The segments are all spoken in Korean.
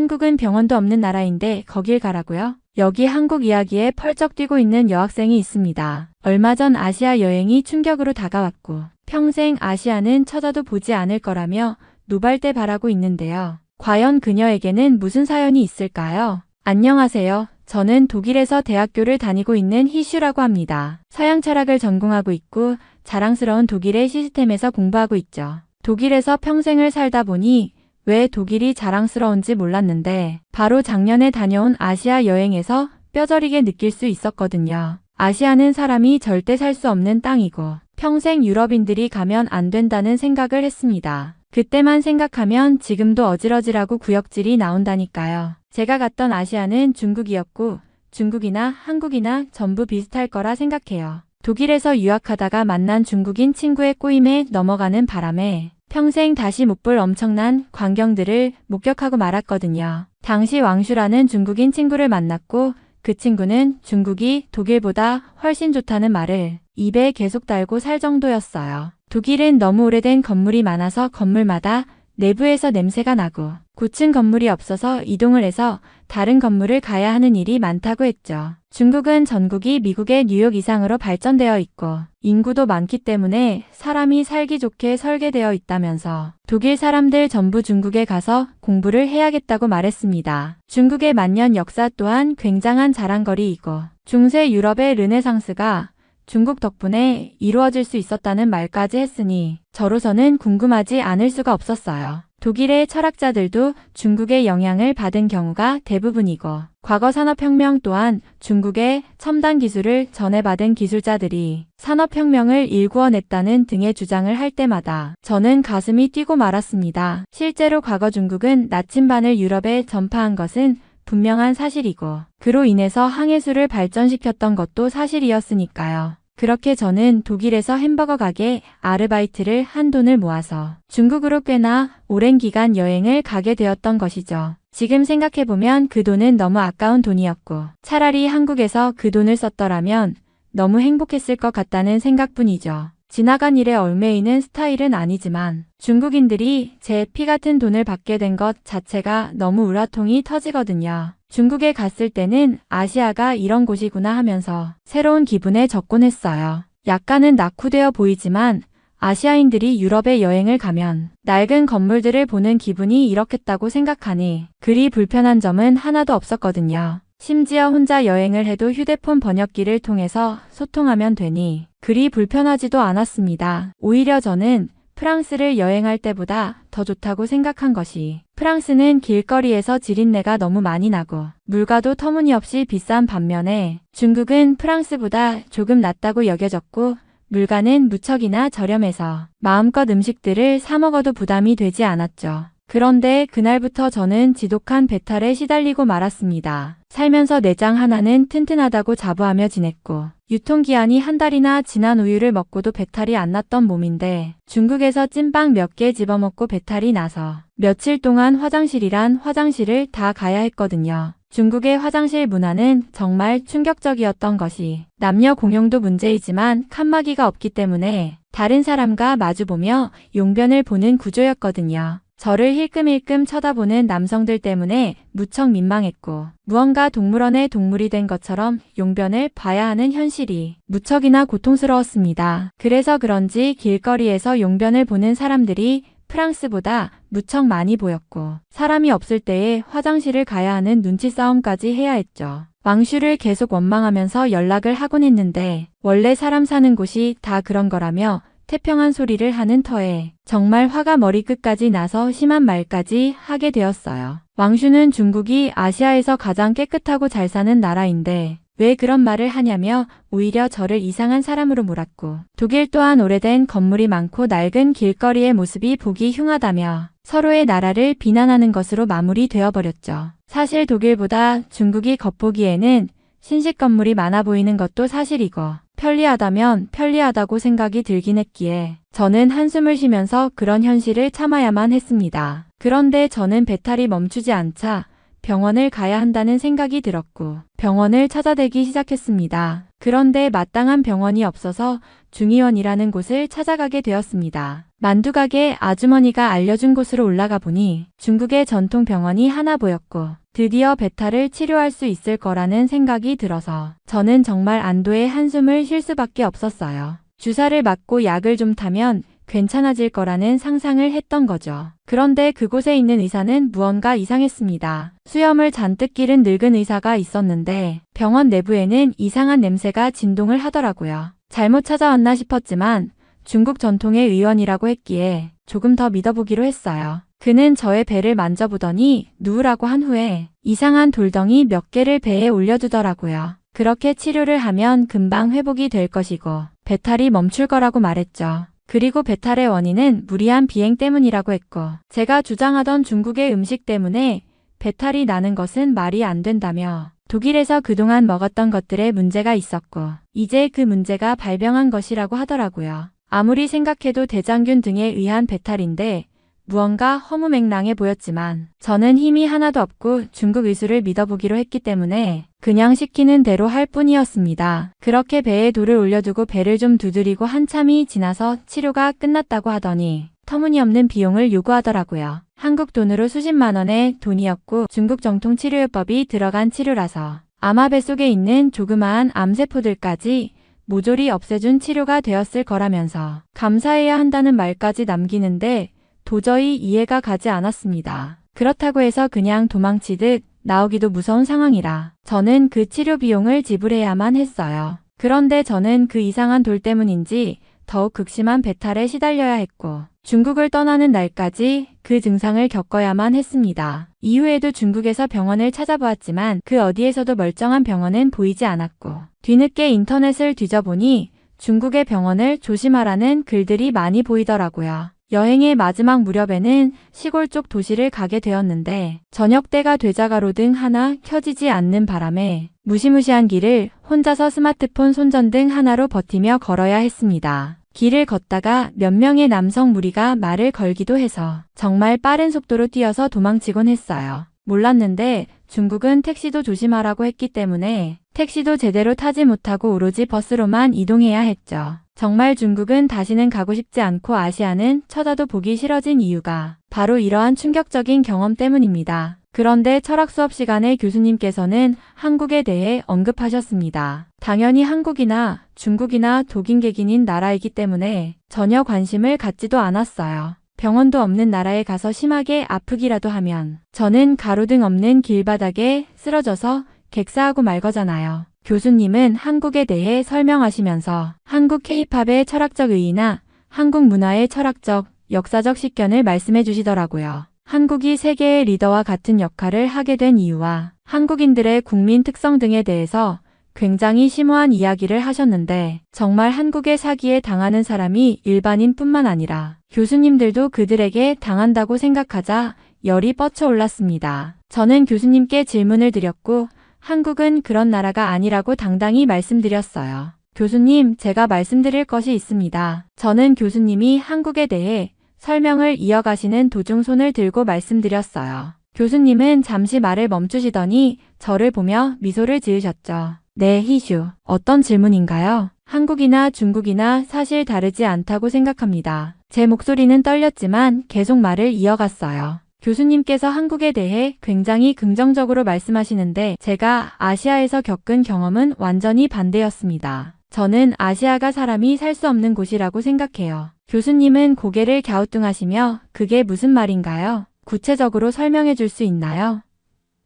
한국은 병원도 없는 나라인데 거길 가라고요? 여기 한국 이야기에 펄쩍 뛰고 있는 여학생이 있습니다. 얼마 전 아시아 여행이 충격으로 다가왔고 평생 아시아는 쳐다도 보지 않을 거라며 노발대 바라고 있는데요. 과연 그녀에게는 무슨 사연이 있을까요? 안녕하세요. 저는 독일에서 대학교를 다니고 있는 희슈라고 합니다. 서양 철학을 전공하고 있고 자랑스러운 독일의 시스템에서 공부하고 있죠. 독일에서 평생을 살다 보니 왜 독일이 자랑스러운지 몰랐는데 바로 작년에 다녀온 아시아 여행에서 뼈저리게 느낄 수 있었거든요. 아시아는 사람이 절대 살 수 없는 땅이고 평생 유럽인들이 가면 안 된다는 생각을 했습니다. 그때만 생각하면 지금도 어질어질하고 구역질이 나온다니까요. 제가 갔던 아시아는 중국이었고 중국이나 한국이나 전부 비슷할 거라 생각해요. 독일에서 유학하다가 만난 중국인 친구의 꼬임에 넘어가는 바람에 평생 다시 못 볼 엄청난 광경들을 목격하고 말았거든요. 당시 왕슈라는 중국인 친구를 만났고 그 친구는 중국이 독일보다 훨씬 좋다는 말을 입에 계속 달고 살 정도였어요. 독일은 너무 오래된 건물이 많아서 건물마다 내부에서 냄새가 나고 고층 건물이 없어서 이동을 해서 다른 건물을 가야 하는 일이 많다고 했죠. 중국은 전국이 미국의 뉴욕 이상으로 발전되어 있고 인구도 많기 때문에 사람이 살기 좋게 설계되어 있다면서 독일 사람들 전부 중국에 가서 공부를 해야겠다고 말했습니다. 중국의 만년 역사 또한 굉장한 자랑거리이고 중세 유럽의 르네상스가 중국 덕분에 이루어질 수 있었다는 말까지 했으니 저로서는 궁금하지 않을 수가 없었어요. 독일의 철학자들도 중국의 영향을 받은 경우가 대부분이고 과거 산업혁명 또한 중국의 첨단 기술을 전해받은 기술자들이 산업혁명을 일구어냈다는 등의 주장을 할 때마다 저는 가슴이 뛰고 말았습니다. 실제로 과거 중국은 나침반을 유럽에 전파한 것은 분명한 사실이고 그로 인해서 항해술을 발전시켰던 것도 사실이었으니까요. 그렇게 저는 독일에서 햄버거 가게 아르바이트를 한 돈을 모아서 중국으로 꽤나 오랜 기간 여행을 가게 되었던 것이죠. 지금 생각해보면 그 돈은 너무 아까운 돈이었고 차라리 한국에서 그 돈을 썼더라면 너무 행복했을 것 같다는 생각뿐이죠. 지나간 일에 얽매이는 스타일은 아니지만 중국인들이 제 피 같은 돈을 받게 된 것 자체가 너무 우라통이 터지거든요. 중국에 갔을 때는 아시아가 이런 곳이구나 하면서 새로운 기분에 접근했어요. 약간은 낙후되어 보이지만 아시아인들이 유럽에 여행을 가면 낡은 건물들을 보는 기분이 이렇겠다고 생각하니 그리 불편한 점은 하나도 없었거든요. 심지어 혼자 여행을 해도 휴대폰 번역기를 통해서 소통하면 되니 그리 불편하지도 않았습니다. 오히려 저는 프랑스를 여행할 때보다 더 좋다고 생각한 것이 프랑스는 길거리에서 지린내가 너무 많이 나고 물가도 터무니없이 비싼 반면에 중국은 프랑스보다 조금 낫다고 여겨졌고 물가는 무척이나 저렴해서 마음껏 음식들을 사 먹어도 부담이 되지 않았죠. 그런데 그날부터 저는 지독한 배탈에 시달리고 말았습니다. 살면서 내장 하나는 튼튼하다고 자부하며 지냈고 유통기한이 한 달이나 지난 우유를 먹고도 배탈이 안 났던 몸인데 중국에서 찐빵 몇 개 집어먹고 배탈이 나서 며칠 동안 화장실이란 화장실을 다 가야 했거든요. 중국의 화장실 문화는 정말 충격적이었던 것이 남녀 공용도 문제이지만 칸막이가 없기 때문에 다른 사람과 마주보며 용변을 보는 구조였거든요. 저를 힐끔힐끔 쳐다보는 남성들 때문에 무척 민망했고 무언가 동물원의 동물이 된 것처럼 용변을 봐야 하는 현실이 무척이나 고통스러웠습니다. 그래서 그런지 길거리에서 용변을 보는 사람들이 프랑스보다 무척 많이 보였고 사람이 없을 때에 화장실을 가야 하는 눈치 싸움까지 해야 했죠. 왕슈를 계속 원망하면서 연락을 하곤 했는데 원래 사람 사는 곳이 다 그런 거라며 태평한 소리를 하는 터에 정말 화가 머리끝까지 나서 심한 말까지 하게 되었어요. 왕슈는 중국이 아시아에서 가장 깨끗하고 잘 사는 나라인데 왜 그런 말을 하냐며 오히려 저를 이상한 사람으로 몰았고 독일 또한 오래된 건물이 많고 낡은 길거리의 모습이 보기 흉하다며 서로의 나라를 비난하는 것으로 마무리되어 버렸죠. 사실 독일보다 중국이 겉보기에는 신식 건물이 많아 보이는 것도 사실이고 편리하다면 편리하다고 생각이 들긴 했기에 저는 한숨을 쉬면서 그런 현실을 참아야만 했습니다. 그런데 저는 배탈이 멈추지 않자 병원을 가야 한다는 생각이 들었고 병원을 찾아대기 시작했습니다. 그런데 마땅한 병원이 없어서 중의원이라는 곳을 찾아가게 되었습니다. 만두가게 아주머니가 알려준 곳으로 올라가 보니 중국의 전통 병원이 하나 보였고 드디어 배탈을 치료할 수 있을 거라는 생각이 들어서 저는 정말 안도의 한숨을 쉴 수밖에 없었어요. 주사를 맞고 약을 좀 타면 괜찮아질 거라는 상상을 했던 거죠. 그런데 그곳에 있는 의사는 무언가 이상했습니다. 수염을 잔뜩 기른 늙은 의사가 있었는데 병원 내부에는 이상한 냄새가 진동을 하더라고요. 잘못 찾아왔나 싶었지만 중국 전통의 의원이라고 했기에 조금 더 믿어보기로 했어요. 그는 저의 배를 만져보더니 누우라고 한 후에 이상한 돌덩이 몇 개를 배에 올려두더라고요. 그렇게 치료를 하면 금방 회복이 될 것이고 배탈이 멈출 거라고 말했죠. 그리고 배탈의 원인은 무리한 비행 때문이라고 했고 제가 주장하던 중국의 음식 때문에 배탈이 나는 것은 말이 안 된다며 독일에서 그동안 먹었던 것들에 문제가 있었고 이제 그 문제가 발병한 것이라고 하더라고요. 아무리 생각해도 대장균 등에 의한 배탈인데 무언가 허무맹랑해 보였지만 저는 힘이 하나도 없고 중국 의술을 믿어보기로 했기 때문에 그냥 시키는 대로 할 뿐이었습니다. 그렇게 배에 돌을 올려두고 배를 좀 두드리고 한참이 지나서 치료가 끝났다고 하더니 터무니없는 비용을 요구하더라고요. 한국 돈으로 수십만 원의 돈이었고 중국 정통 치료요법이 들어간 치료라서 아마 뱃속에 있는 조그마한 암세포들까지 모조리 없애준 치료가 되었을 거라면서 감사해야 한다는 말까지 남기는데 도저히 이해가 가지 않았습니다. 그렇다고 해서 그냥 도망치듯 나오기도 무서운 상황이라 저는 그 치료 비용을 지불해야만 했어요. 그런데 저는 그 이상한 돌 때문인지 더욱 극심한 배탈에 시달려야 했고 중국을 떠나는 날까지 그 증상을 겪어야만 했습니다. 이후에도 중국에서 병원을 찾아보았지만 그 어디에서도 멀쩡한 병원은 보이지 않았고 뒤늦게 인터넷을 뒤져보니 중국의 병원을 조심하라는 글들이 많이 보이더라고요. 여행의 마지막 무렵에는 시골 쪽 도시를 가게 되었는데 저녁 때가 되자 가로등 하나 켜지지 않는 바람에 무시무시한 길을 혼자서 스마트폰 손전등 하나로 버티며 걸어야 했습니다. 길을 걷다가 몇 명의 남성 무리가 말을 걸기도 해서 정말 빠른 속도로 뛰어서 도망치곤 했어요. 몰랐는데 중국은 택시도 조심하라고 했기 때문에 택시도 제대로 타지 못하고 오로지 버스로만 이동해야 했죠. 정말 중국은 다시는 가고 싶지 않고 아시아는 쳐다도 보기 싫어진 이유가 바로 이러한 충격적인 경험 때문입니다. 그런데 철학 수업 시간에 교수님께서는 한국에 대해 언급하셨습니다. 당연히 한국이나 중국이나 독일객인인 나라이기 때문에 전혀 관심을 갖지도 않았어요. 병원도 없는 나라에 가서 심하게 아프기라도 하면 저는 가로등 없는 길바닥에 쓰러져서 객사하고 말 거잖아요. 교수님은 한국에 대해 설명하시면서 한국 K-팝의 철학적 의의나 한국 문화의 철학적, 역사적 식견을 말씀해 주시더라고요. 한국이 세계의 리더와 같은 역할을 하게 된 이유와 한국인들의 국민 특성 등에 대해서 굉장히 심오한 이야기를 하셨는데 정말 한국의 사기에 당하는 사람이 일반인뿐만 아니라 교수님들도 그들에게 당한다고 생각하자 열이 뻗쳐 올랐습니다. 저는 교수님께 질문을 드렸고 한국은 그런 나라가 아니라고 당당히 말씀드렸어요. 교수님, 제가 말씀드릴 것이 있습니다. 저는 교수님이 한국에 대해 설명을 이어가시는 도중 손을 들고 말씀드렸어요. 교수님은 잠시 말을 멈추시더니 저를 보며 미소를 지으셨죠. 네, 희슈. 어떤 질문인가요? 한국이나 중국이나 사실 다르지 않다고 생각합니다. 제 목소리는 떨렸지만 계속 말을 이어갔어요. 교수님께서 한국에 대해 굉장히 긍정적으로 말씀하시는데 제가 아시아에서 겪은 경험은 완전히 반대였습니다. 저는 아시아가 사람이 살 수 없는 곳이라고 생각해요. 교수님은 고개를 갸우뚱하시며 그게 무슨 말인가요? 구체적으로 설명해 줄 수 있나요?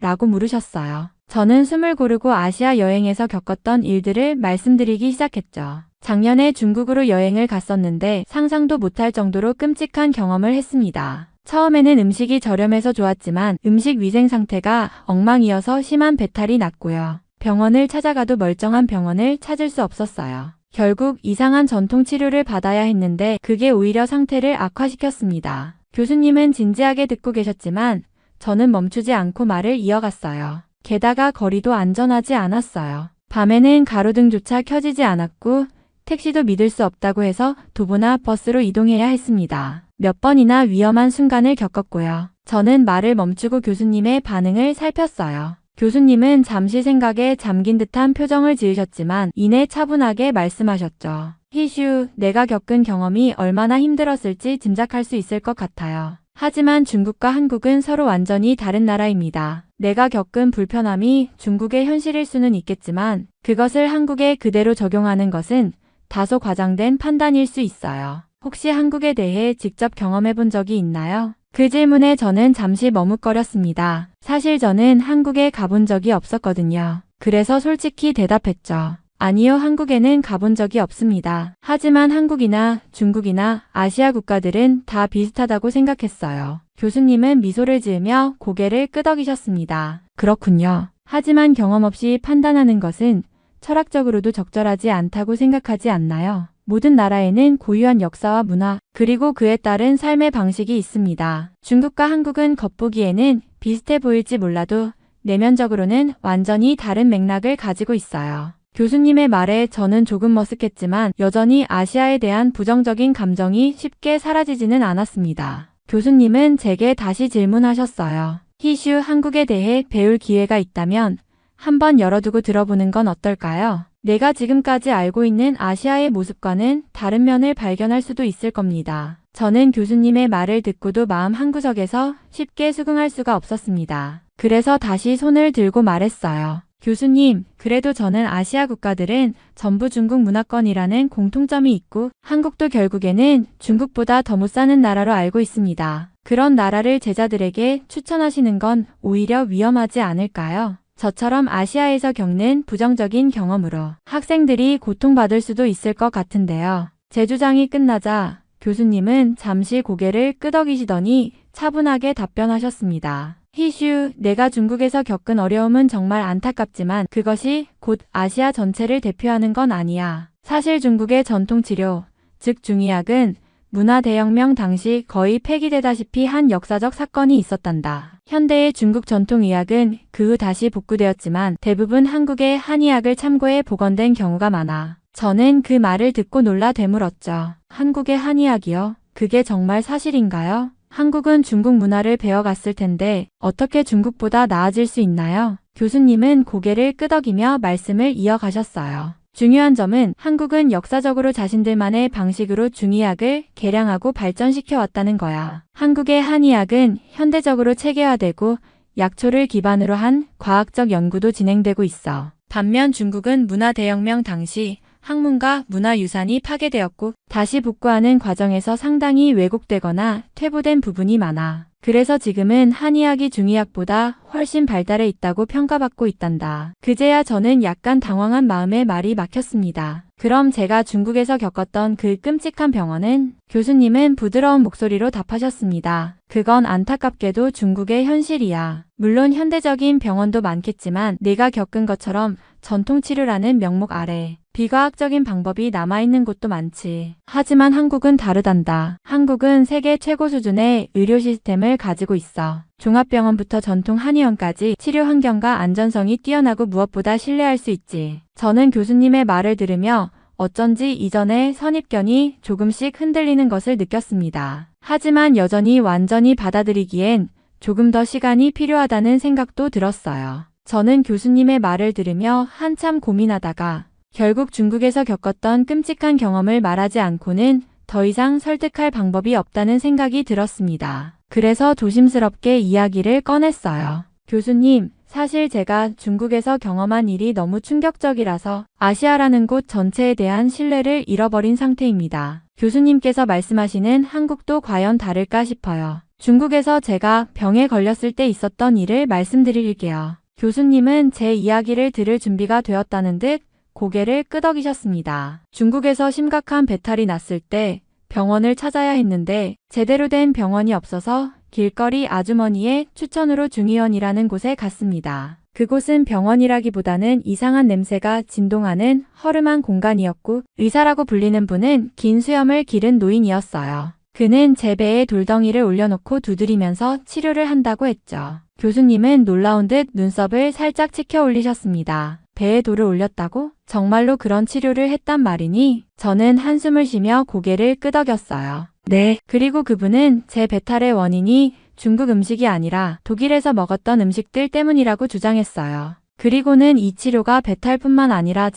라고 물으셨어요. 저는 숨을 고르고 아시아 여행에서 겪었던 일들을 말씀드리기 시작했죠. 작년에 중국으로 여행을 갔었는데 상상도 못할 정도로 끔찍한 경험을 했습니다. 처음에는 음식이 저렴해서 좋았지만 음식 위생 상태가 엉망이어서 심한 배탈이 났고요. 병원을 찾아가도 멀쩡한 병원을 찾을 수 없었어요. 결국 이상한 전통 치료를 받아야 했는데 그게 오히려 상태를 악화시켰습니다. 교수님은 진지하게 듣고 계셨지만 저는 멈추지 않고 말을 이어갔어요. 게다가 거리도 안전하지 않았어요. 밤에는 가로등조차 켜지지 않았고 택시도 믿을 수 없다고 해서 도보나 버스로 이동해야 했습니다. 몇 번이나 위험한 순간을 겪었고요. 저는 말을 멈추고 교수님의 반응을 살폈어요. 교수님은 잠시 생각에 잠긴 듯한 표정을 지으셨지만 이내 차분하게 말씀하셨죠. 희슈, 내가 겪은 경험이 얼마나 힘들었을지 짐작할 수 있을 것 같아요. 하지만 중국과 한국은 서로 완전히 다른 나라입니다. 내가 겪은 불편함이 중국의 현실일 수는 있겠지만 그것을 한국에 그대로 적용하는 것은 다소 과장된 판단일 수 있어요. 혹시 한국에 대해 직접 경험해 본 적이 있나요? 그 질문에 저는 잠시 머뭇거렸습니다. 사실 저는 한국에 가본 적이 없었거든요. 그래서 솔직히 대답했죠. 아니요, 한국에는 가본 적이 없습니다. 하지만 한국이나 중국이나 아시아 국가들은 다 비슷하다고 생각했어요. 교수님은 미소를 지으며 고개를 끄덕이셨습니다. 그렇군요. 하지만 경험 없이 판단하는 것은 철학적으로도 적절하지 않다고 생각하지 않나요? 모든 나라에는 고유한 역사와 문화, 그리고 그에 따른 삶의 방식이 있습니다. 중국과 한국은 겉보기에는 비슷해 보일지 몰라도 내면적으로는 완전히 다른 맥락을 가지고 있어요. 교수님의 말에 저는 조금 머쓱했지만 여전히 아시아에 대한 부정적인 감정이 쉽게 사라지지는 않았습니다. 교수님은 제게 다시 질문하셨어요. 희슈, 한국에 대해 배울 기회가 있다면 한번 열어두고 들어보는 건 어떨까요? 내가 지금까지 알고 있는 아시아의 모습과는 다른 면을 발견할 수도 있을 겁니다. 저는 교수님의 말을 듣고도 마음 한구석에서 쉽게 수긍할 수가 없었습니다. 그래서 다시 손을 들고 말했어요. 교수님, 그래도 저는 아시아 국가들은 전부 중국 문화권이라는 공통점이 있고 한국도 결국에는 중국보다 더 못 사는 나라로 알고 있습니다. 그런 나라를 제자들에게 추천하시는 건 오히려 위험하지 않을까요? 저처럼 아시아에서 겪는 부정적인 경험으로 학생들이 고통받을 수도 있을 것 같은데요. 제 주장이 끝나자 교수님은 잠시 고개를 끄덕이시더니 차분하게 답변하셨습니다. 희슈, 내가 중국에서 겪은 어려움은 정말 안타깝지만 그것이 곧 아시아 전체를 대표하는 건 아니야. 사실 중국의 전통치료, 즉 중의학은 문화대혁명 당시 거의 폐기되다시피 한 역사적 사건이 있었단다. 현대의 중국 전통의학은 그 후 다시 복구되었지만 대부분 한국의 한의학을 참고해 복원된 경우가 많아. 저는 그 말을 듣고 놀라 되물었죠. 한국의 한의학이요? 그게 정말 사실인가요? 한국은 중국 문화를 배워갔을 텐데 어떻게 중국보다 나아질 수 있나요? 교수님은 고개를 끄덕이며 말씀을 이어가셨어요. 중요한 점은 한국은 역사적으로 자신들만의 방식으로 중의학을 개량하고 발전시켜 왔다는 거야. 한국의 한의학은 현대적으로 체계화되고 약초를 기반으로 한 과학적 연구도 진행되고 있어. 반면 중국은 문화대혁명 당시 학문과 문화유산이 파괴되었고 다시 복구하는 과정에서 상당히 왜곡되거나 퇴보된 부분이 많아. 그래서 지금은 한의학이 중의학보다 훨씬 발달해 있다고 평가받고 있단다. 그제야 저는 약간 당황한 마음에 말이 막혔습니다. 그럼 제가 중국에서 겪었던 그 끔찍한 병원은? 교수님은 부드러운 목소리로 답하셨습니다. 그건 안타깝게도 중국의 현실이야. 물론 현대적인 병원도 많겠지만 내가 겪은 것처럼 전통치료라는 명목 아래 비과학적인 방법이 남아있는 곳도 많지. 하지만 한국은 다르단다. 한국은 세계 최고 수준의 의료 시스템을 가지고 있어. 종합병원부터 전통 한의원까지 치료 환경과 안전성이 뛰어나고 무엇보다 신뢰할 수 있지. 저는 교수님의 말을 들으며 어쩐지 이전의 선입견이 조금씩 흔들리는 것을 느꼈습니다. 하지만 여전히 완전히 받아들이기엔 조금 더 시간이 필요하다는 생각도 들었어요. 저는 교수님의 말을 들으며 한참 고민하다가 결국 중국에서 겪었던 끔찍한 경험을 말하지 않고는 더 이상 설득할 방법이 없다는 생각이 들었습니다. 그래서 조심스럽게 이야기를 꺼냈어요. 교수님, 사실 제가 중국에서 경험한 일이 너무 충격적이라서 아시아라는 곳 전체에 대한 신뢰를 잃어버린 상태입니다. 교수님께서 말씀하시는 한국도 과연 다를까 싶어요. 중국에서 제가 병에 걸렸을 때 있었던 일을 말씀드릴게요. 교수님은 제 이야기를 들을 준비가 되었다는 듯 고개를 끄덕이셨습니다. 중국에서 심각한 배탈이 났을 때 병원을 찾아야 했는데 제대로 된 병원이 없어서 길거리 아주머니의 추천으로 중의원이라는 곳에 갔습니다. 그곳은 병원이라기보다는 이상한 냄새가 진동하는 허름한 공간이었고 의사라고 불리는 분은 긴 수염을 기른 노인이었어요. 그는 제 배에 돌덩이를 올려놓고 두드리면서 치료를 한다고 했죠. 교수님은 놀라운 듯 눈썹을 살짝 치켜 올리셨습니다. 배에 돌을 올렸다고? 정말로 그런 치료를 했단 말이니? 저는 한숨을 쉬며 고개를 끄덕였어요. 네. 그리고 그분은 제 배탈의 원인이 중국 음식이 아니라 독일에서 먹었던 음식들 때문이라고 주장했어요. 그리고는 이 치료가 배탈뿐만 아니라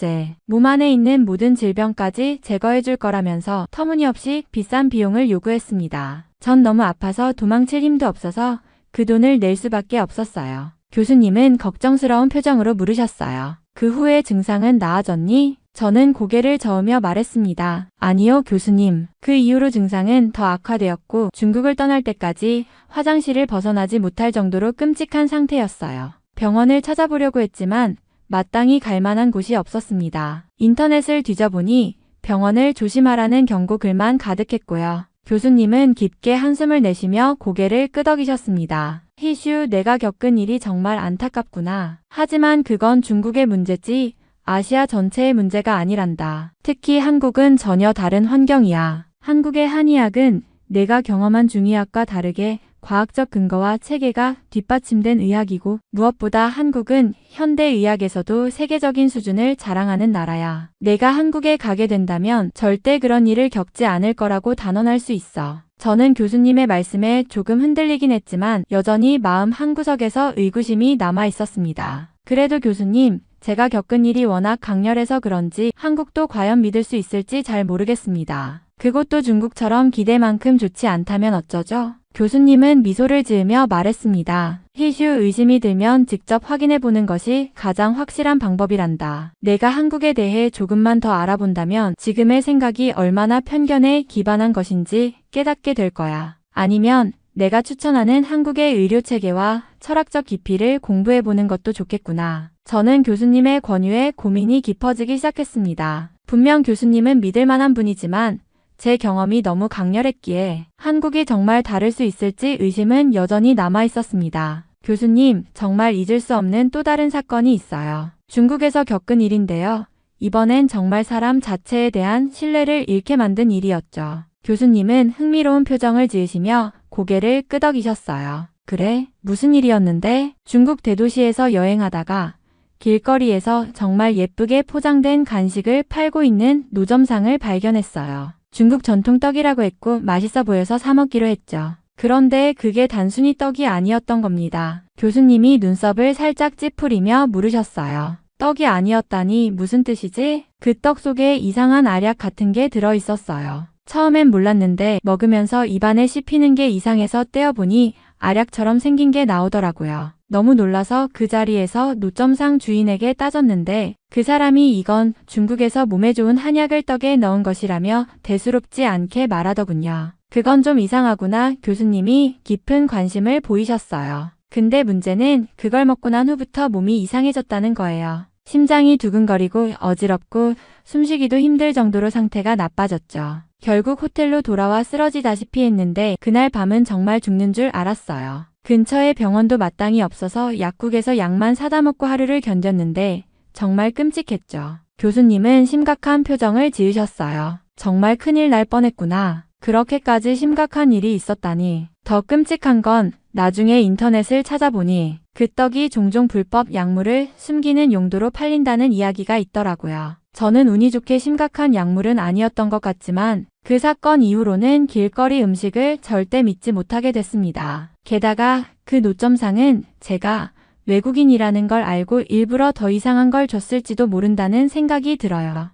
몸 안에 있는 모든 질병까지 제거해줄 거라면서 터무니없이 비싼 비용을 요구했습니다. 전 너무 아파서 도망칠 힘도 없어서 그 돈을 낼 수밖에 없었어요. 교수님은 걱정스러운 표정으로 물으셨어요. 그 후에 증상은 나아졌니? 저는 고개를 저으며 말했습니다. 아니요, 교수님. 그 이후로 증상은 더 악화되었고 중국을 떠날 때까지 화장실을 벗어나지 못할 정도로 끔찍한 상태였어요. 병원을 찾아보려고 했지만 마땅히 갈 만한 곳이 없었습니다. 인터넷을 뒤져보니 병원을 조심하라는 경고 글만 가득했고요. 교수님은 깊게 한숨을 내쉬며 고개를 끄덕이셨습니다. 희슈, 내가 겪은 일이 정말 안타깝구나. 하지만 그건 중국의 문제지 아시아 전체의 문제가 아니란다. 특히 한국은 전혀 다른 환경이야. 한국의 한의학은 내가 경험한 중의학과 다르게 과학적 근거와 체계가 뒷받침된 의학이고 무엇보다 한국은 현대의학에서도 세계적인 수준을 자랑하는 나라야. 내가 한국에 가게 된다면 절대 그런 일을 겪지 않을 거라고 단언할 수 있어. 저는 교수님의 말씀에 조금 흔들리긴 했지만 여전히 마음 한구석에서 의구심이 남아 있었습니다. 그래도 교수님, 제가 겪은 일이 워낙 강렬해서 그런지 한국도 과연 믿을 수 있을지 잘 모르겠습니다. 그것도 중국처럼 기대만큼 좋지 않다면 어쩌죠? 교수님은 미소를 지으며 말했습니다. 희슈, 의심이 들면 직접 확인해보는 것이 가장 확실한 방법이란다. 내가 한국에 대해 조금만 더 알아본다면 지금의 생각이 얼마나 편견에 기반한 것인지 깨닫게 될 거야. 아니면 내가 추천하는 한국의 의료체계와 철학적 깊이를 공부해보는 것도 좋겠구나. 저는 교수님의 권유에 고민이 깊어지기 시작했습니다. 분명 교수님은 믿을 만한 분이지만 제 경험이 너무 강렬했기에 한국이 정말 다를 수 있을지 의심은 여전히 남아 있었습니다. 교수님, 정말 잊을 수 없는 또 다른 사건이 있어요. 중국에서 겪은 일인데요. 이번엔 정말 사람 자체에 대한 신뢰를 잃게 만든 일이었죠. 교수님은 흥미로운 표정을 지으시며 고개를 끄덕이셨어요. 그래? 무슨 일이었는데? 중국 대도시에서 여행하다가 길거리에서 정말 예쁘게 포장된 간식을 팔고 있는 노점상을 발견했어요. 중국 전통 떡이라고 했고 맛있어 보여서 사 먹기로 했죠. 그런데 그게 단순히 떡이 아니었던 겁니다. 교수님이 눈썹을 살짝 찌푸리며 물으셨어요. 떡이 아니었다니 무슨 뜻이지? 그 떡 속에 이상한 알약 같은 게 들어있었어요. 처음엔 몰랐는데 먹으면서 입안에 씹히는 게 이상해서 떼어보니 알약처럼 생긴 게 나오더라고요. 너무 놀라서 그 자리에서 노점상 주인에게 따졌는데 그 사람이 이건 중국에서 몸에 좋은 한약을 떡에 넣은 것이라며 대수롭지 않게 말하더군요. 그건 좀 이상하구나. 교수님이 깊은 관심을 보이셨어요. 근데 문제는 그걸 먹고 난 후부터 몸이 이상해졌다는 거예요. 심장이 두근거리고 어지럽고 숨쉬기도 힘들 정도로 상태가 나빠졌죠. 결국 호텔로 돌아와 쓰러지다시피 했는데 그날 밤은 정말 죽는 줄 알았어요. 근처에 병원도 마땅히 없어서 약국에서 약만 사다 먹고 하루를 견뎠는데 정말 끔찍했죠. 교수님은 심각한 표정을 지으셨어요. 정말 큰일 날 뻔했구나. 그렇게까지 심각한 일이 있었다니. 더 끔찍한 건 나중에 인터넷을 찾아보니 그 떡이 종종 불법 약물을 숨기는 용도로 팔린다는 이야기가 있더라고요. 저는 운이 좋게 심각한 약물은 아니었던 것 같지만 그 사건 이후로는 길거리 음식을 절대 믿지 못하게 됐습니다. 게다가 그 노점상은 제가 외국인이라는 걸 알고 일부러 더 이상한 걸 줬을지도 모른다는 생각이 들어요.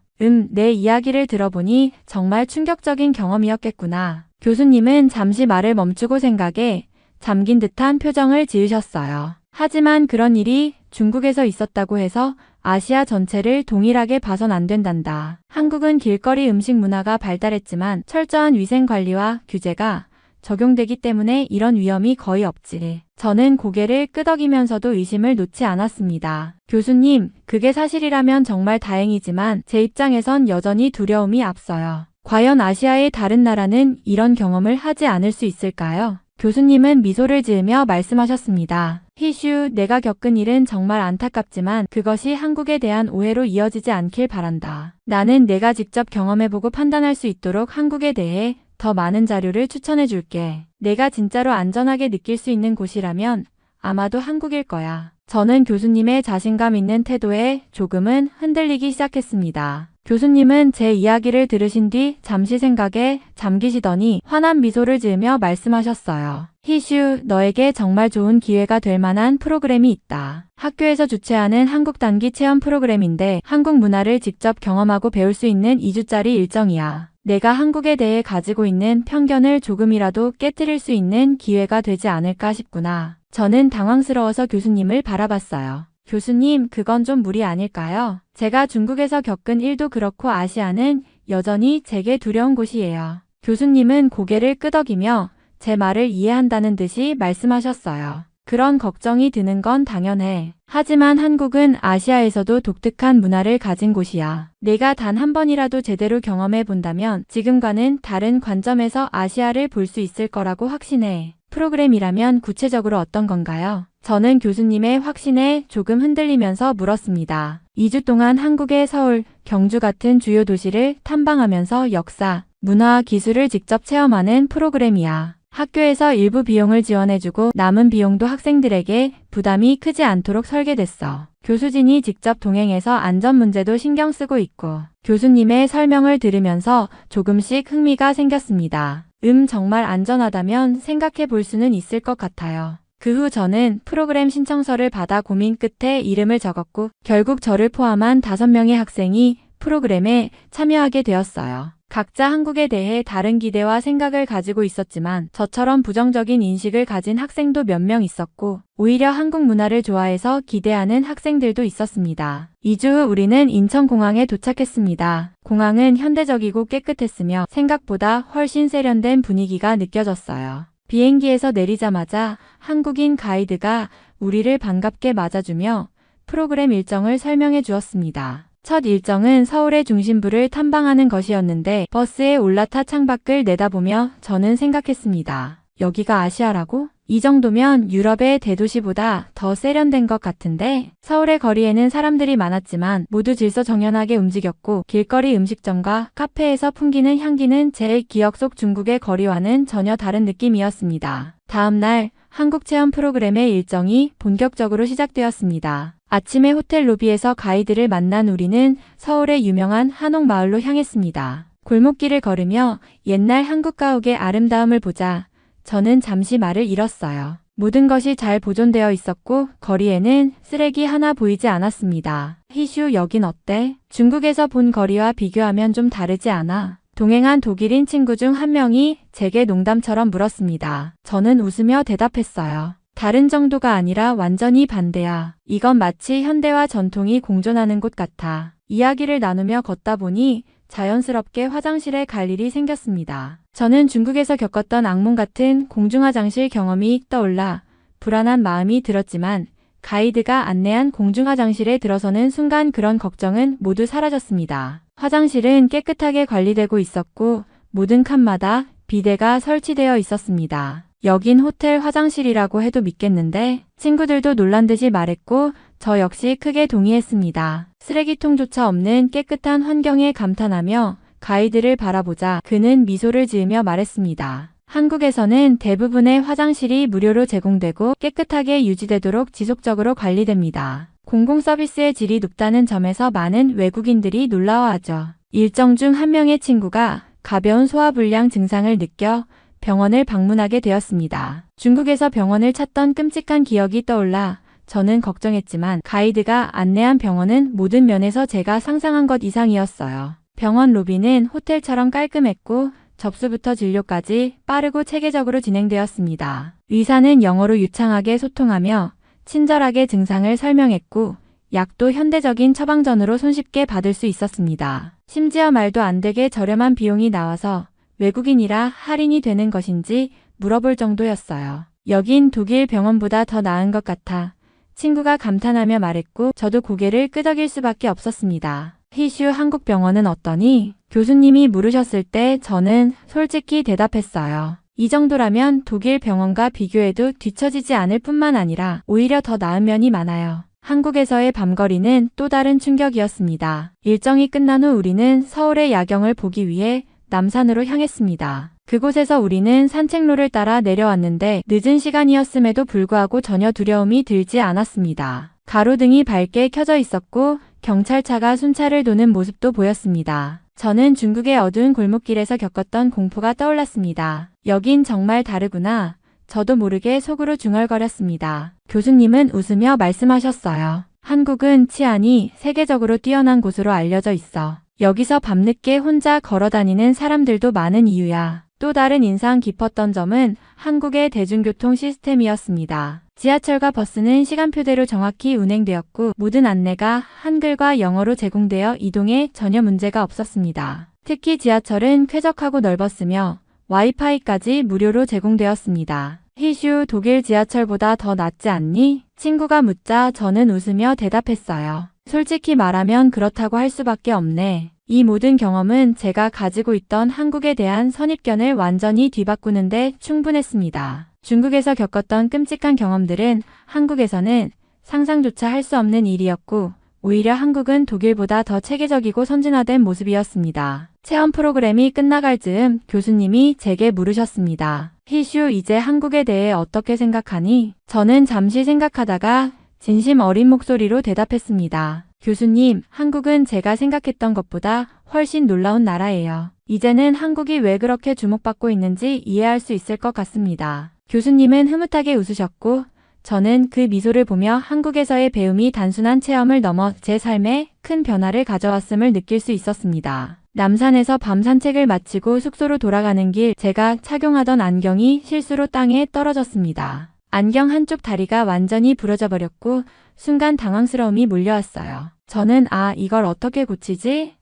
내 이야기를 들어보니 정말 충격적인 경험이었겠구나. 교수님은 잠시 말을 멈추고 생각에 잠긴 듯한 표정을 지으셨어요. 하지만 그런 일이 중국에서 있었다고 해서 아시아 전체를 동일하게 봐선 안 된단다. 한국은 길거리 음식 문화가 발달했지만 철저한 위생관리와 규제가 적용되기 때문에 이런 위험이 거의 없지. 저는 고개를 끄덕이면서도 의심을 놓지 않았습니다. 교수님, 그게 사실이라면 정말 다행이지만 제 입장에선 여전히 두려움이 앞서요. 과연 아시아의 다른 나라는 이런 경험을 하지 않을 수 있을까요? 교수님은 미소를 지으며 말씀하셨습니다. 희슈, 내가 겪은 일은 정말 안타깝지만 그것이 한국에 대한 오해로 이어지지 않길 바란다. 나는 내가 직접 경험해보고 판단할 수 있도록 한국에 대해 더 많은 자료를 추천해 줄게. 내가 진짜로 안전하게 느낄 수 있는 곳이라면 아마도 한국일 거야. 저는 교수님의 자신감 있는 태도에 조금은 흔들리기 시작했습니다. 교수님은 제 이야기를 들으신 뒤 잠시 생각에 잠기시더니 환한 미소를 지으며 말씀하셨어요. 희슈, 너에게 정말 좋은 기회가 될 만한 프로그램이 있다. 학교에서 주최하는 한국 단기 체험 프로그램인데 한국 문화를 직접 경험하고 배울 수 있는 2주짜리 일정이야. 내가 한국에 대해 가지고 있는 편견을 조금이라도 깨트릴 수 있는 기회가 되지 않을까 싶구나. 저는 당황스러워서 교수님을 바라봤어요. 교수님, 그건 좀 무리 아닐까요? 제가 중국에서 겪은 일도 그렇고 아시아는 여전히 제게 두려운 곳이에요. 교수님은 고개를 끄덕이며 제 말을 이해한다는 듯이 말씀하셨어요. 그런 걱정이 드는 건 당연해. 하지만 한국은 아시아에서도 독특한 문화를 가진 곳이야. 내가 단 한 번이라도 제대로 경험해 본다면 지금과는 다른 관점에서 아시아를 볼 수 있을 거라고 확신해. 프로그램이라면 구체적으로 어떤 건가요? 저는 교수님의 확신에 조금 흔들리면서 물었습니다. 2주 동안 한국의 서울, 경주 같은 주요 도시를 탐방하면서 역사, 문화와 기술을 직접 체험하는 프로그램이야. 학교에서 일부 비용을 지원해주고 남은 비용도 학생들에게 부담이 크지 않도록 설계됐어. 교수진이 직접 동행해서 안전 문제도 신경 쓰고 있고 교수님의 설명을 들으면서 조금씩 흥미가 생겼습니다. 정말 안전하다면 생각해 볼 수는 있을 것 같아요. 그 후 저는 프로그램 신청서를 받아 고민 끝에 이름을 적었고 결국 저를 포함한 5명의 학생이 프로그램에 참여하게 되었어요. 각자 한국에 대해 다른 기대와 생각을 가지고 있었지만 저처럼 부정적인 인식을 가진 학생도 몇 명 있었고 오히려 한국 문화를 좋아해서 기대하는 학생들도 있었습니다. 2주 후 우리는 인천공항에 도착했습니다. 공항은 현대적이고 깨끗했으며 생각보다 훨씬 세련된 분위기가 느껴졌어요. 비행기에서 내리자마자 한국인 가이드가 우리를 반갑게 맞아주며 프로그램 일정을 설명해 주었습니다. 첫 일정은 서울의 중심부를 탐방하는 것이었는데 버스에 올라타 창밖을 내다보며 저는 생각했습니다. 여기가 아시아라고? 이 정도면 유럽의 대도시보다 더 세련된 것 같은데? 서울의 거리에는 사람들이 많았지만 모두 질서정연하게 움직였고 길거리 음식점과 카페에서 풍기는 향기는 제 기억 속 중국의 거리와는 전혀 다른 느낌이었습니다. 다음 날 한국 체험 프로그램의 일정이 본격적으로 시작되었습니다. 아침에 호텔 로비에서 가이드를 만난 우리는 서울의 유명한 한옥마을로 향했습니다. 골목길을 걸으며 옛날 한국 가옥의 아름다움을 보자 저는 잠시 말을 잃었어요. 모든 것이 잘 보존되어 있었고 거리에는 쓰레기 하나 보이지 않았습니다. 희슈, 여긴 어때? 중국에서 본 거리와 비교하면 좀 다르지 않아? 동행한 독일인 친구 중 한 명이 제게 농담처럼 물었습니다. 저는 웃으며 대답했어요. 다른 정도가 아니라 완전히 반대야. 이건 마치 현대와 전통이 공존하는 곳 같아. 이야기를 나누며 걷다 보니 자연스럽게 화장실에 갈 일이 생겼습니다. 저는 중국에서 겪었던 악몽 같은 공중화장실 경험이 떠올라 불안한 마음이 들었지만 가이드가 안내한 공중화장실에 들어서는 순간 그런 걱정은 모두 사라졌습니다. 화장실은 깨끗하게 관리되고 있었고 모든 칸마다 비데가 설치되어 있었습니다. 여긴 호텔 화장실이라고 해도 믿겠는데? 친구들도 놀란 듯이 말했고 저 역시 크게 동의했습니다. 쓰레기통조차 없는 깨끗한 환경에 감탄하며 가이드를 바라보자 그는 미소를 지으며 말했습니다. 한국에서는 대부분의 화장실이 무료로 제공되고 깨끗하게 유지되도록 지속적으로 관리됩니다. 공공서비스의 질이 높다는 점에서 많은 외국인들이 놀라워하죠. 일정 중 한 명의 친구가 가벼운 소화불량 증상을 느껴 병원을 방문하게 되었습니다. 중국에서 병원을 찾던 끔찍한 기억이 떠올라 저는 걱정했지만 가이드가 안내한 병원은 모든 면에서 제가 상상한 것 이상이었어요. 병원 로비는 호텔처럼 깔끔했고 접수부터 진료까지 빠르고 체계적으로 진행되었습니다. 의사는 영어로 유창하게 소통하며 친절하게 증상을 설명했고 약도 현대적인 처방전으로 손쉽게 받을 수 있었습니다. 심지어 말도 안 되게 저렴한 비용이 나와서 외국인이라 할인이 되는 것인지 물어볼 정도였어요. 여긴 독일 병원보다 더 나은 것 같아 친구가 감탄하며 말했고 저도 고개를 끄덕일 수밖에 없었습니다. 희슈, 한국 병원은 어떠니? 교수님이 물으셨을 때 저는 솔직히 대답했어요. 이 정도라면 독일 병원과 비교해도 뒤처지지 않을 뿐만 아니라 오히려 더 나은 면이 많아요. 한국에서의 밤거리는 또 다른 충격이었습니다. 일정이 끝난 후 우리는 서울의 야경을 보기 위해 남산으로 향했습니다. 그곳에서 우리는 산책로를 따라 내려왔는데 늦은 시간이었음에도 불구하고 전혀 두려움이 들지 않았습니다. 가로등이 밝게 켜져 있었고 경찰차가 순찰을 도는 모습도 보였습니다. 저는 중국의 어두운 골목길에서 겪었던 공포가 떠올랐습니다. 여긴 정말 다르구나. 저도 모르게 속으로 중얼거렸습니다. 교수님은 웃으며 말씀하셨어요. 한국은 치안이 세계적으로 뛰어난 곳으로 알려져 있어. 여기서 밤늦게 혼자 걸어다니는 사람들도 많은 이유야. 또 다른 인상 깊었던 점은 한국의 대중교통 시스템이었습니다. 지하철과 버스는 시간표대로 정확히 운행되었고 모든 안내가 한글과 영어로 제공되어 이동에 전혀 문제가 없었습니다. 특히 지하철은 쾌적하고 넓었으며 와이파이까지 무료로 제공되었습니다. 희슈, 독일 지하철보다 더 낫지 않니? 친구가 묻자 저는 웃으며 대답했어요. 솔직히 말하면 그렇다고 할 수밖에 없네. 이 모든 경험은 제가 가지고 있던 한국에 대한 선입견을 완전히 뒤바꾸는데 충분했습니다. 중국에서 겪었던 끔찍한 경험들은 한국에서는 상상조차 할 수 없는 일이었고 오히려 한국은 독일보다 더 체계적이고 선진화된 모습이었습니다. 체험 프로그램이 끝나갈 즈음 교수님이 제게 물으셨습니다. 희슈, 이제 한국에 대해 어떻게 생각하니? 저는 잠시 생각하다가 진심 어린 목소리로 대답했습니다. 교수님, 한국은 제가 생각했던 것보다 훨씬 놀라운 나라예요. 이제는 한국이 왜 그렇게 주목받고 있는지 이해할 수 있을 것 같습니다. 교수님은 흐뭇하게 웃으셨고 저는 그 미소를 보며 한국에서의 배움이 단순한 체험을 넘어 제 삶에 큰 변화를 가져왔음을 느낄 수 있었습니다. 남산에서 밤 산책을 마치고 숙소로 돌아가는 길 제가 착용하던 안경이 실수로 땅에 떨어졌습니다. 안경 한쪽 다리가 완전히 부러져 버렸고 순간 당황스러움이 몰려왔어요. 저는 이걸 어떻게 고치지?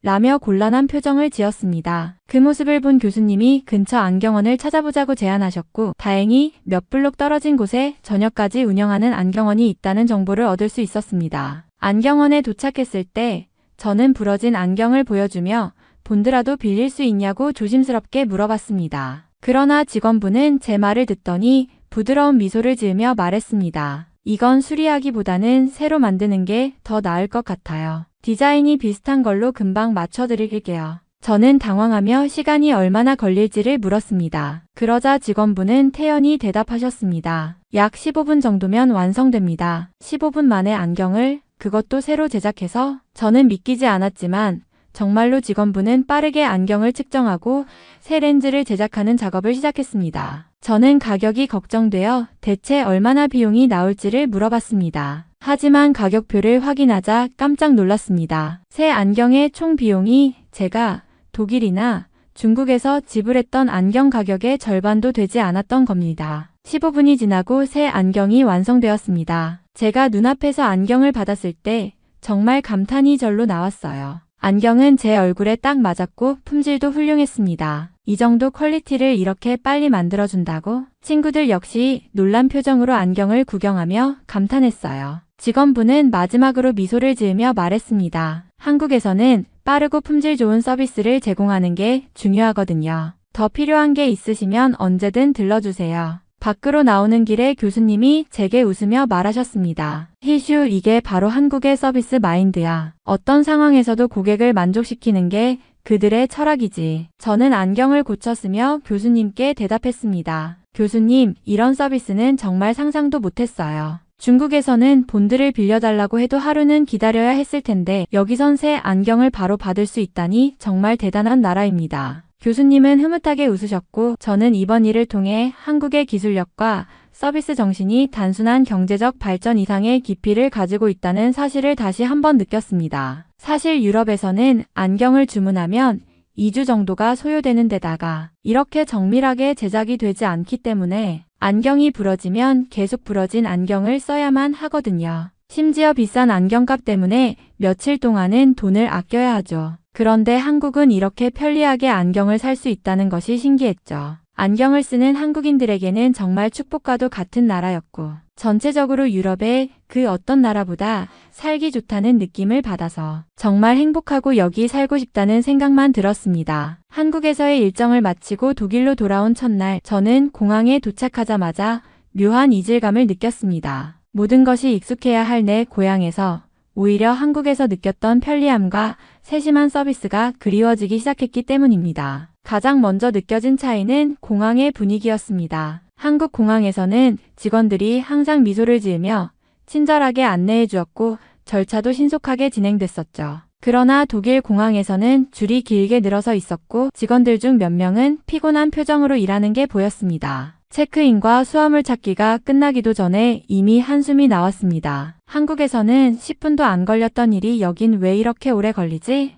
라며 곤란한 표정을 지었습니다. 그 모습을 본 교수님이 근처 안경원을 찾아보자고 제안하셨고 다행히 몇 블록 떨어진 곳에 저녁까지 운영하는 안경원이 있다는 정보를 얻을 수 있었습니다. 안경원에 도착했을 때 저는 부러진 안경을 보여주며 본드라도 빌릴 수 있냐고 조심스럽게 물어봤습니다. 그러나 직원분은 제 말을 듣더니 부드러운 미소를 지으며 말했습니다. 이건 수리하기보다는 새로 만드는 게 더 나을 것 같아요. 디자인이 비슷한 걸로 금방 맞춰드릴게요. 저는 당황하며 시간이 얼마나 걸릴지를 물었습니다. 그러자 직원분은 태연히 대답하셨습니다. 약 15분 정도면 완성됩니다. 15분 만에 안경을 그것도 새로 제작해서 저는 믿기지 않았지만 정말로 직원분은 빠르게 안경을 측정하고 새 렌즈를 제작하는 작업을 시작했습니다. 저는 가격이 걱정되어 대체 얼마나 비용이 나올지를 물어봤습니다. 하지만 가격표를 확인하자 깜짝 놀랐습니다. 새 안경의 총 비용이 제가 독일이나 중국에서 지불했던 안경 가격의 절반도 되지 않았던 겁니다. 15분이 지나고 새 안경이 완성되었습니다. 제가 눈앞에서 안경을 받았을 때 정말 감탄이 절로 나왔어요. 안경은 제 얼굴에 딱 맞았고 품질도 훌륭했습니다. 이 정도 퀄리티를 이렇게 빨리 만들어준다고? 친구들 역시 놀란 표정으로 안경을 구경하며 감탄했어요. 직원분은 마지막으로 미소를 지으며 말했습니다. 한국에서는 빠르고 품질 좋은 서비스를 제공하는 게 중요하거든요. 더 필요한 게 있으시면 언제든 들러주세요. 밖으로 나오는 길에 교수님이 제게 웃으며 말하셨습니다. 희슈, 이게 바로 한국의 서비스 마인드야. 어떤 상황에서도 고객을 만족시키는 게 그들의 철학이지. 저는 안경을 고쳤으며 교수님께 대답했습니다. 교수님, 이런 서비스는 정말 상상도 못했어요. 중국에서는 본드를 빌려달라고 해도 하루는 기다려야 했을 텐데 여기선 새 안경을 바로 받을 수 있다니 정말 대단한 나라입니다. 교수님은 흐뭇하게 웃으셨고 저는 이번 일을 통해 한국의 기술력과 서비스 정신이 단순한 경제적 발전 이상의 깊이를 가지고 있다는 사실을 다시 한번 느꼈습니다. 사실 유럽에서는 안경을 주문하면 2주 정도가 소요되는 데다가 이렇게 정밀하게 제작이 되지 않기 때문에 안경이 부러지면 계속 부러진 안경을 써야만 하거든요. 심지어 비싼 안경값 때문에 며칠 동안은 돈을 아껴야 하죠. 그런데 한국은 이렇게 편리하게 안경을 살 수 있다는 것이 신기했죠. 안경을 쓰는 한국인들에게는 정말 축복과도 같은 나라였고 전체적으로 유럽의 그 어떤 나라보다 살기 좋다는 느낌을 받아서 정말 행복하고 여기 살고 싶다는 생각만 들었습니다. 한국에서의 일정을 마치고 독일로 돌아온 첫날 저는 공항에 도착하자마자 묘한 이질감을 느꼈습니다. 모든 것이 익숙해야 할 내 고향에서 오히려 한국에서 느꼈던 편리함과 세심한 서비스가 그리워지기 시작했기 때문입니다. 가장 먼저 느껴진 차이는 공항의 분위기였습니다. 한국 공항에서는 직원들이 항상 미소를 지으며 친절하게 안내해 주었고 절차도 신속하게 진행됐었죠. 그러나 독일 공항에서는 줄이 길게 늘어서 있었고 직원들 중 몇 명은 피곤한 표정으로 일하는 게 보였습니다. 체크인과 수화물 찾기가 끝나기도 전에 이미 한숨이 나왔습니다. 한국에서는 10분도 안 걸렸던 일이 여긴 왜 이렇게 오래 걸리지?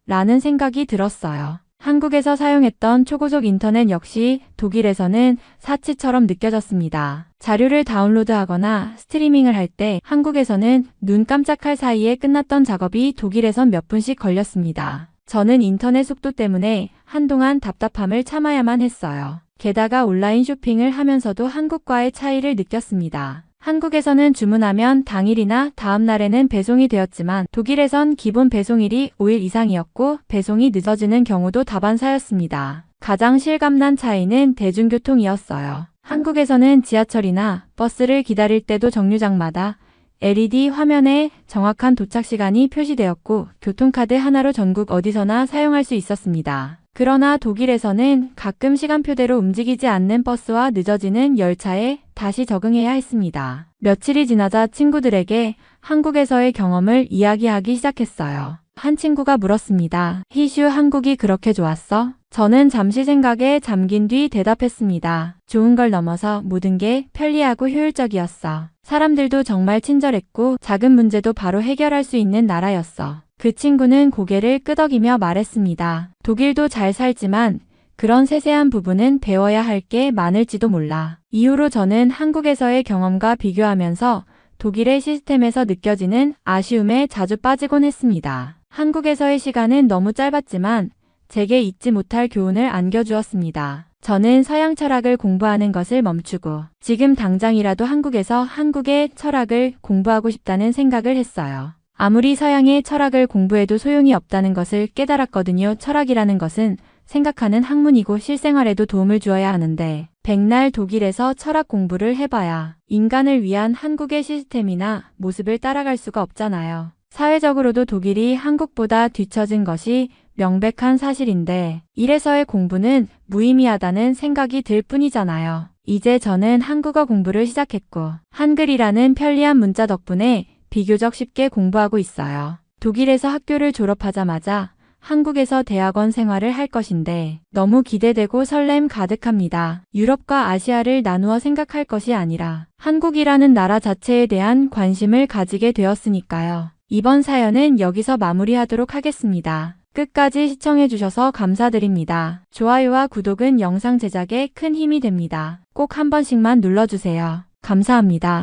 라는 생각이 들었어요. 한국에서 사용했던 초고속 인터넷 역시 독일에서는 사치처럼 느껴졌습니다. 자료를 다운로드하거나 스트리밍을 할 때 한국에서는 눈 깜짝할 사이에 끝났던 작업이 독일에선 몇 분씩 걸렸습니다. 저는 인터넷 속도 때문에 한동안 답답함을 참아야만 했어요. 게다가 온라인 쇼핑을 하면서도 한국과의 차이를 느꼈습니다. 한국에서는 주문하면 당일이나 다음 날에는 배송이 되었지만 독일에선 기본 배송일이 5일 이상이었고 배송이 늦어지는 경우도 다반사였습니다. 가장 실감난 차이는 대중교통이었어요. 한국에서는 지하철이나 버스를 기다릴 때도 정류장마다 LED 화면에 정확한 도착 시간이 표시되었고 교통카드 하나로 전국 어디서나 사용할 수 있었습니다. 그러나 독일에서는 가끔 시간표대로 움직이지 않는 버스와 늦어지는 열차에 다시 적응해야 했습니다. 며칠이 지나자 친구들에게 한국에서의 경험을 이야기하기 시작했어요. 한 친구가 물었습니다. 희슈, 한국이 그렇게 좋았어? 저는 잠시 생각에 잠긴 뒤 대답했습니다. 좋은 걸 넘어서 모든 게 편리하고 효율적이었어. 사람들도 정말 친절했고 작은 문제도 바로 해결할 수 있는 나라였어. 그 친구는 고개를 끄덕이며 말했습니다. 독일도 잘 살지만 그런 세세한 부분은 배워야 할 게 많을지도 몰라. 이후로 저는 한국에서의 경험과 비교하면서 독일의 시스템에서 느껴지는 아쉬움에 자주 빠지곤 했습니다. 한국에서의 시간은 너무 짧았지만 제게 잊지 못할 교훈을 안겨주었습니다. 저는 서양 철학을 공부하는 것을 멈추고 지금 당장이라도 한국에서 한국의 철학을 공부하고 싶다는 생각을 했어요. 아무리 서양의 철학을 공부해도 소용이 없다는 것을 깨달았거든요. 철학이라는 것은 생각하는 학문이고 실생활에도 도움을 주어야 하는데 백날 독일에서 철학 공부를 해봐야 인간을 위한 한국의 시스템이나 모습을 따라갈 수가 없잖아요. 사회적으로도 독일이 한국보다 뒤처진 것이 명백한 사실인데 이래서의 공부는 무의미하다는 생각이 들 뿐이잖아요. 이제 저는 한국어 공부를 시작했고 한글이라는 편리한 문자 덕분에 비교적 쉽게 공부하고 있어요. 독일에서 학교를 졸업하자마자 한국에서 대학원 생활을 할 것인데 너무 기대되고 설렘 가득합니다. 유럽과 아시아를 나누어 생각할 것이 아니라 한국이라는 나라 자체에 대한 관심을 가지게 되었으니까요. 이번 사연은 여기서 마무리하도록 하겠습니다. 끝까지 시청해주셔서 감사드립니다. 좋아요와 구독은 영상 제작에 큰 힘이 됩니다. 꼭 한 번씩만 눌러주세요. 감사합니다.